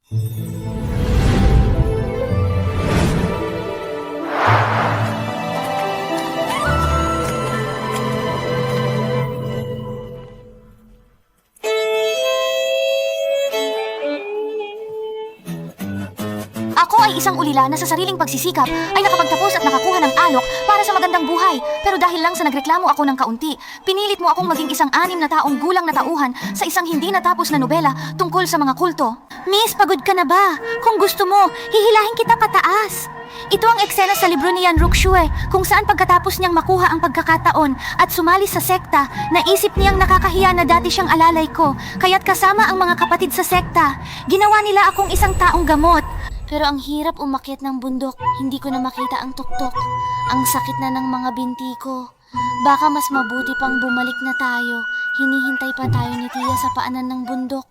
Ako ay isang ulila na sa sariling pagsisikap ay nakapagtapos at nakakuha ng alok para sa magandang buhay. Pero dahil lang sa nagreklamo ako ng kaunti, pinilit mo akong maging isang 6 na taong gulang na tauhan sa isang hindi natapos na nobela tungkol sa mga kulto. Miss, pagod ka na ba? Kung gusto mo, hihilahin kita pataas. Ito ang eksena sa libro ni Yan Ruxue, kung saan pagkatapos niyang makuha ang pagkakataon at sumali sa sekta, naisip niyang nakakahiya na dati siyang alalay ko, kaya't kasama ang mga kapatid sa sekta. Ginawa nila akong isang taong gamot. Pero ang hirap umakyat ng bundok, hindi ko na makita ang tuktok. Ang sakit na ng mga binti ko. Baka mas mabuti pang bumalik na tayo. Hinihintay pa tayo ni Tia sa paanan ng bundok.